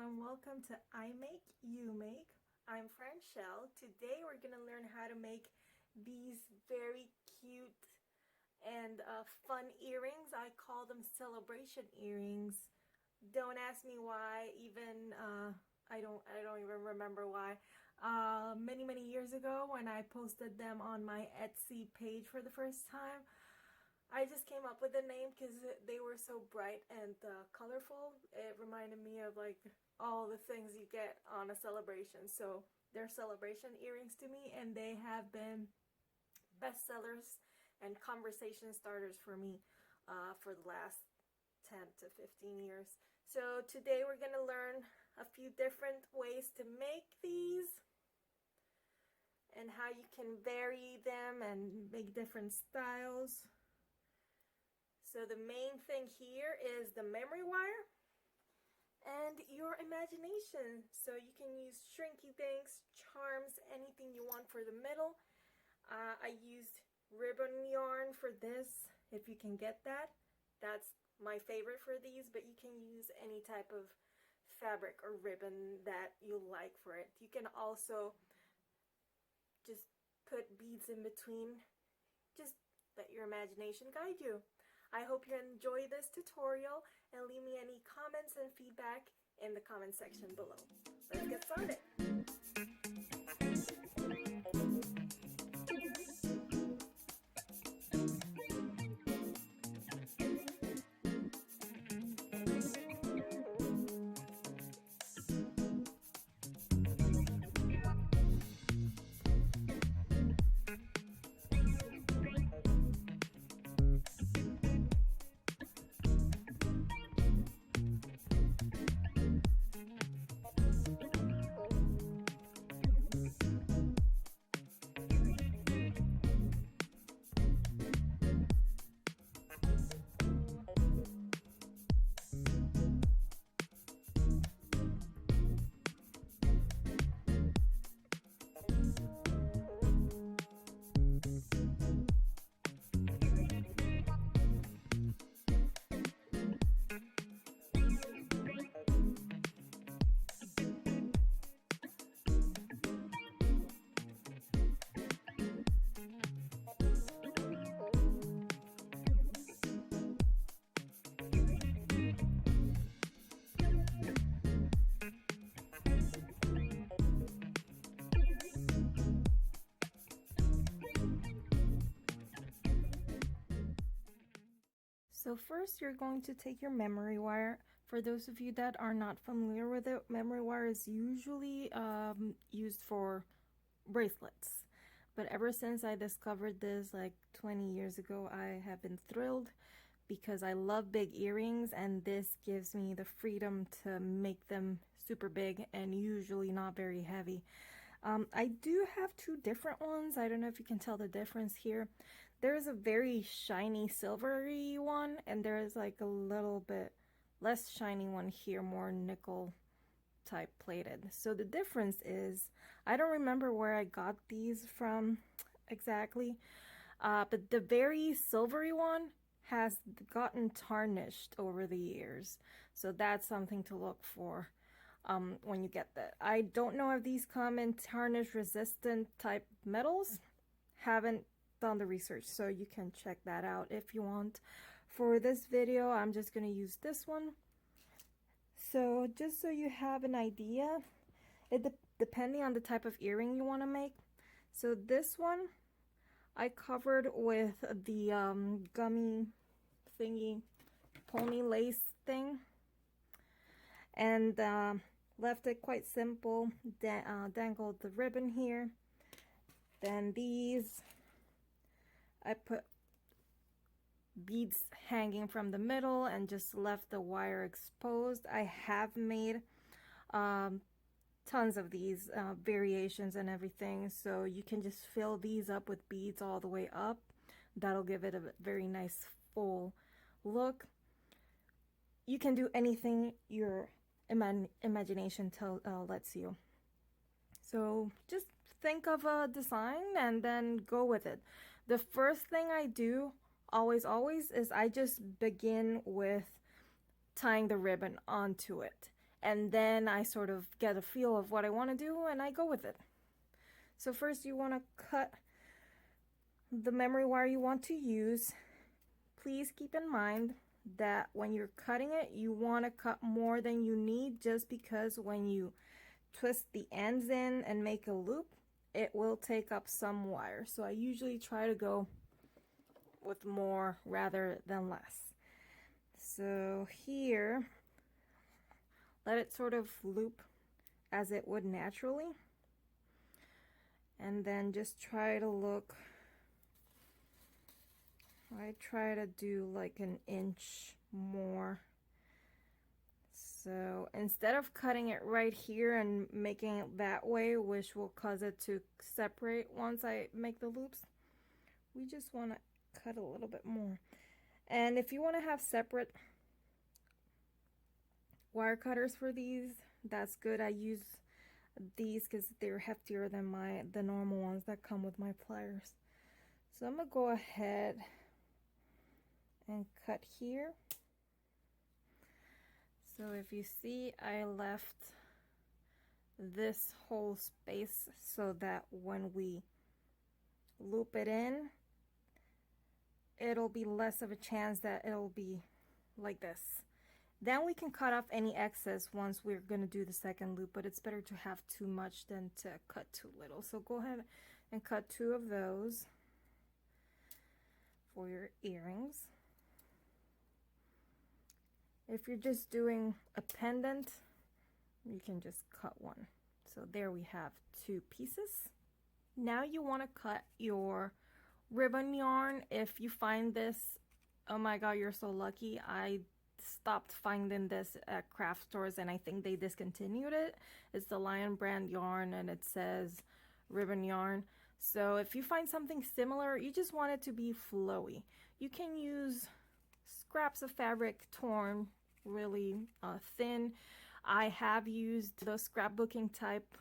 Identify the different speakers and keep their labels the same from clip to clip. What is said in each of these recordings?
Speaker 1: and welcome to I Make, You Make. I'm Franchelle. Today we're going to learn how to make these very cute and fun earrings. I call them celebration earrings. Don't ask me why, even I don't even remember why. Many years ago when I posted them on my Etsy page for the first time, I just came up with the name because they were so bright and colorful. It reminded me of like all the things you get on a celebration. So they're celebration earrings to me, and they have been bestsellers and conversation starters for me for the last 10 to 15 years. So today we're going to learn a few different ways to make these and how you can vary them and make different styles. So the main thing here is the memory wire and your imagination. So you can use shrinky things, charms, anything you want for the middle. I used ribbon yarn for this, if you can get that. That's my favorite for these, but you can use any type of fabric or ribbon that you like for it. You can also just put beads in between. Just let your imagination guide you. I hope you enjoy this tutorial and leave me any comments and feedback in the comment section below. Let's get started. So first you're going to take your memory wire. For those of you that are not familiar with it, memory wire is usually used for bracelets. But ever since I discovered this like 20 years ago, I have been thrilled because I love big earrings, and this gives me the freedom to make them super big and usually not very heavy. I do have two different ones. I don't know if you can tell the difference here. There's a very shiny silvery one, and there's like a little bit less shiny one here, more nickel type plated. So the difference is, I don't remember where I got these from exactly, but the very silvery one has gotten tarnished over the years. So that's something to look for when you get that. I don't know if these come in tarnish resistant type metals. Haven't done the research, so you can check that out if you want. For this video, I'm just going to use this one. So just so you have an idea, depending on the type of earring you want to make. So this one I covered with the gummy thingy, pony lace thing, and left it quite simple. Dangled the ribbon here. Then these, I put beads hanging from the middle and just left the wire exposed. I have made tons of these variations and everything, so you can just fill these up with beads all the way up. That'll give it a very nice full look. You can do anything your imagination lets you. So just think of a design and then go with it. The first thing I do always is I just begin with tying the ribbon onto it, and then I sort of get a feel of what I want to do and I go with it. So first you want to cut the memory wire you want to use. Please keep in mind that when you're cutting it, you want to cut more than you need, just because when you twist the ends in and make a loop, it will take up some wire. So I usually try to go with more rather than less. So here, let it sort of loop as it would naturally, and then just try to look, I try to do like an inch more. So instead of cutting it right here and making it that way, which will cause it to separate once I make the loops, we just want to cut a little bit more. And if you want to have separate wire cutters for these, that's good. I use these because they're heftier than the normal ones that come with my pliers. So I'm gonna go ahead and cut here. So if you see, I left this whole space so that when we loop it in, it'll be less of a chance that it'll be like this. Then we can cut off any excess once we're going to do the second loop, but it's better to have too much than to cut too little. So go ahead and cut 2 of those for your earrings. If you're just doing a pendant, you can just cut 1. So there we have 2 pieces. Now you want to cut your ribbon yarn. If you find this, oh my god, you're so lucky. I stopped finding this at craft stores and I think they discontinued it. It's the Lion brand yarn and it says ribbon yarn. So if you find something similar, you just want it to be flowy. You can use scraps of fabric torn really thin. I have used the scrapbooking type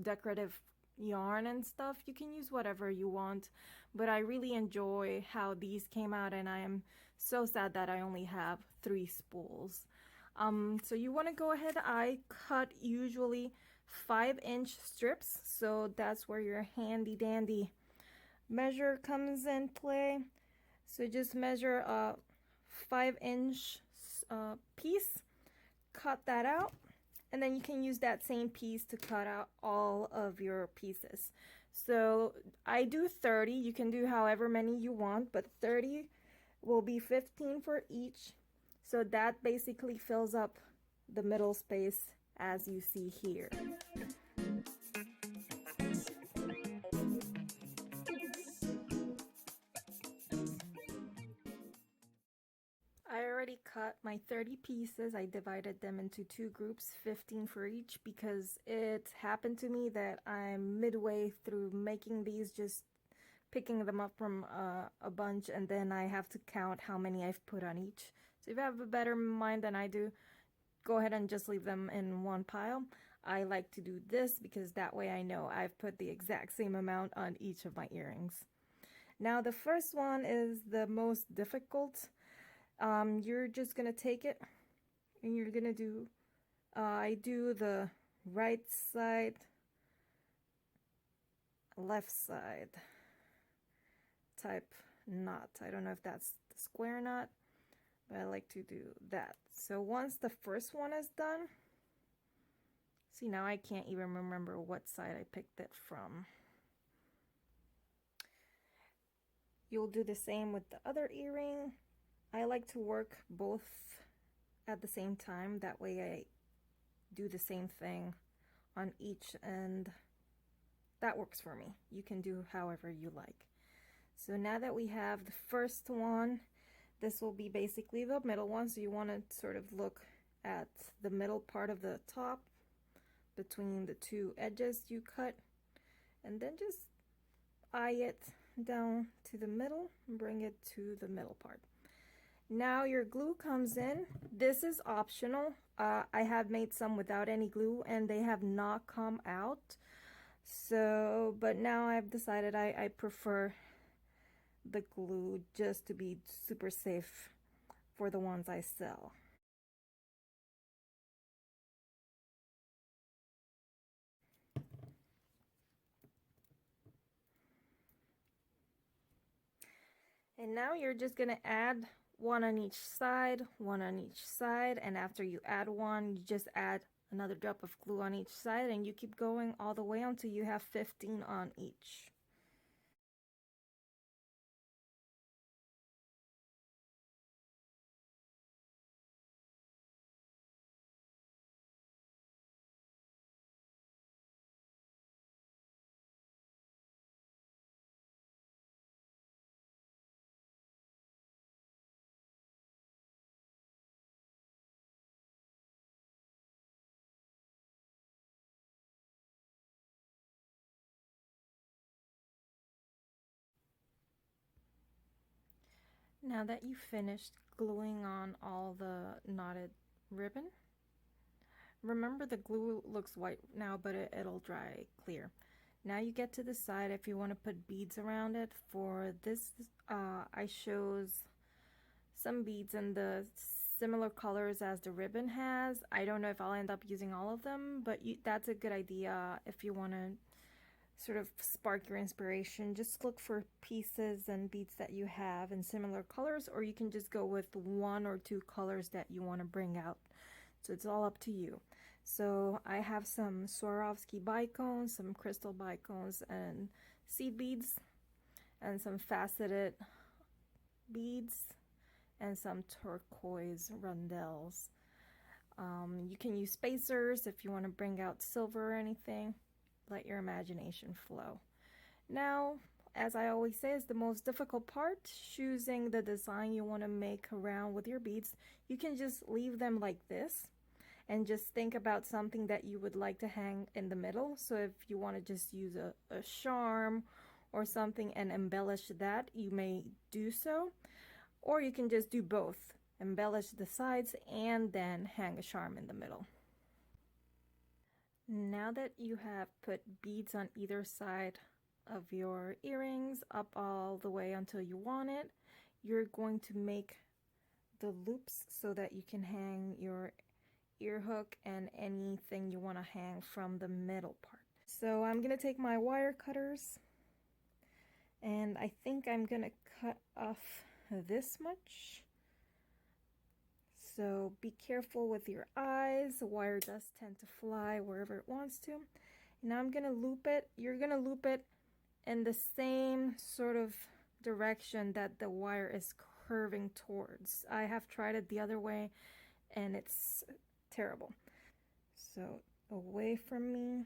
Speaker 1: decorative yarn and stuff. You can use whatever you want, but I really enjoy how these came out, and I am so sad that I only have 3 spools. So you want to go ahead, I cut usually 5-inch strips, so that's where your handy dandy measure comes in play. So just measure a 5-inch piece, cut that out, and then you can use that same piece to cut out all of your pieces. So I do 30. You can do however many you want, but 30 will be 15 for each. So that basically fills up the middle space as you see here. I already cut my 30 pieces. I divided them into 2 groups, 15 for each, because it happened to me that I'm midway through making these, just picking them up from a bunch, and then I have to count how many I've put on each. So if you have a better mind than I do, go ahead and just leave them in one pile. I like to do this because that way I know I've put the exact same amount on each of my earrings. Now the first one is the most difficult. You're just gonna take it and you're gonna do, I do the right side, left side type knot. I don't know if that's the square knot, but I like to do that. So once the first one is done, see, now I can't even remember what side I picked it from. You'll do the same with the other earring. I like to work both at the same time. That way I do the same thing on each end. That works for me. You can do however you like. So now that we have the first one, this will be basically the middle one. So you want to sort of look at the middle part of the top between the 2 edges you cut, and then just eye it down to the middle and bring it to the middle part. Now your glue comes in. This is optional. I have made some without any glue and they have not come out. So, but now I've decided I prefer the glue just to be super safe for the ones I sell. And now you're just gonna add one on each side, one on each side, and after you add one, you just add another drop of glue on each side, and you keep going all the way until you have 15 on each. Now that you've finished gluing on all the knotted ribbon, remember the glue looks white now, but it'll dry clear. Now you get to the side if you want to put beads around it. For this, I chose some beads in the similar colors as the ribbon has. I don't know if I'll end up using all of them, but that's a good idea if you want to sort of spark your inspiration. Just look for pieces and beads that you have in similar colors, or you can just go with one or two colors that you want to bring out. So it's all up to you. So I have some Swarovski bicones, some crystal bicones, and seed beads, and some faceted beads, and some turquoise rondelles. You can use spacers if you want to bring out silver or anything. Let your imagination flow. Now, as I always say, is the most difficult part, choosing the design you want to make around with your beads. You can just leave them like this and just think about something that you would like to hang in the middle. So if you want to just use a charm or something and embellish that, you may do so. Or you can just do both, embellish the sides and then hang a charm in the middle. Now that you have put beads on either side of your earrings up all the way until you want it, you're going to make the loops so that you can hang your ear hook and anything you want to hang from the middle part. So I'm going to take my wire cutters, and I think I'm going to cut off this much. So be careful with your eyes. The wire does tend to fly wherever it wants to. Now I'm going to loop it. You're going to loop it in the same sort of direction that the wire is curving towards. I have tried it the other way and it's terrible. So away from me,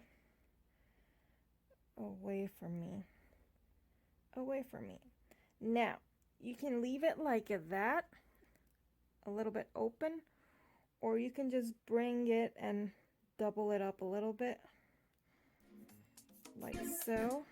Speaker 1: away from me, away from me. Now you can leave it like that, a little bit open, or you can just bring it and double it up a little bit, like so.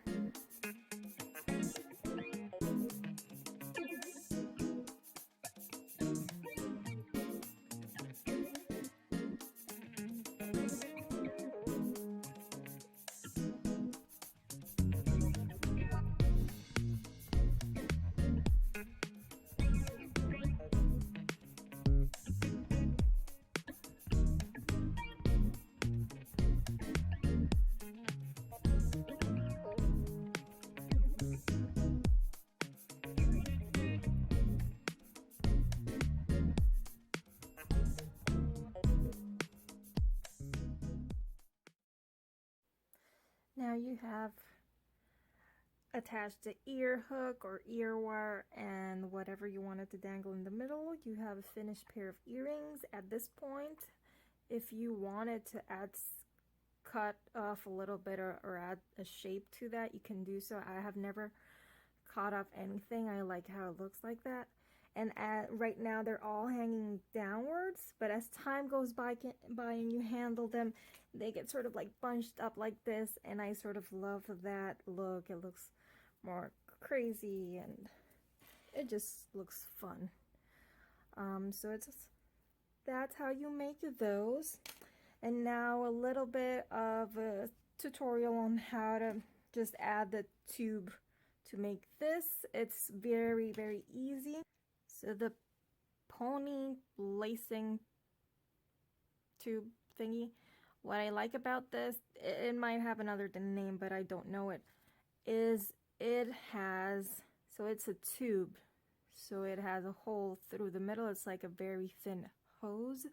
Speaker 1: Now you have attached the ear hook or ear wire and whatever you wanted to dangle in the middle. You have a finished pair of earrings. At this point, if you wanted to cut off a little bit or add a shape to that, you can do so. I have never cut off anything. I like how it looks like that. And right now they're all hanging downwards, but as time goes by and you handle them, they get sort of like bunched up like this, and I sort of love that look. It looks more crazy and it just looks fun. So that's how you make those. And now a little bit of a tutorial on how to just add the tube to make this. It's very, very easy. So the pony lacing tube thingy, what I like about this, it might have another name, but I don't know it, is it has, so it's a tube so it has a hole through the middle. It's like a very thin hose.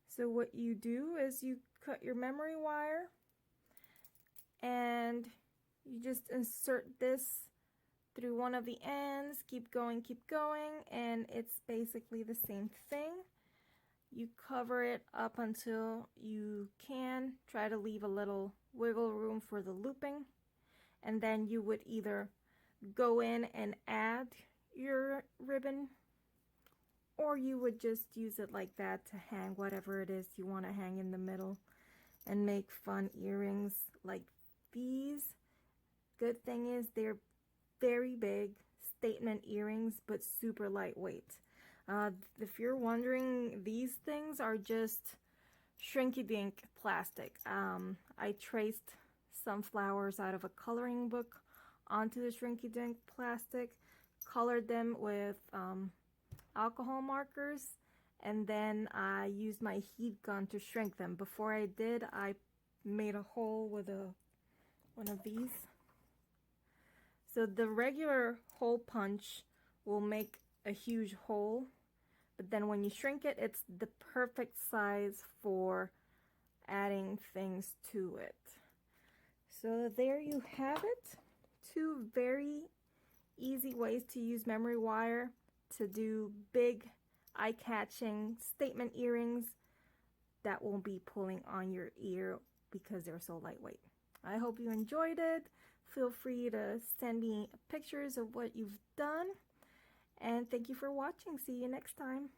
Speaker 1: So what you do is you cut your memory wire and you just insert this through one of the ends, keep going, and it's basically the same thing. You cover it up until you can. Try to leave a little wiggle room for the looping, and then you would either go in and add your ribbon, or you would just use it like that to hang whatever it is you want to hang in the middle and make fun earrings like these. Good thing is they're very big statement earrings, but super lightweight. If you're wondering, these things are just shrinky-dink plastic. I traced some flowers out of a coloring book onto the shrinky-dink plastic, colored them with alcohol markers, and then I used my heat gun to shrink them. Before I did, I made a hole with one of these. So the regular hole punch will make a huge hole, but then when you shrink it, it's the perfect size for adding things to it. So there you have it. 2 very easy ways to use memory wire to do big, eye-catching statement earrings that won't be pulling on your ear because they're so lightweight. I hope you enjoyed it. Feel free to send me pictures of what you've done. And thank you for watching. See you next time.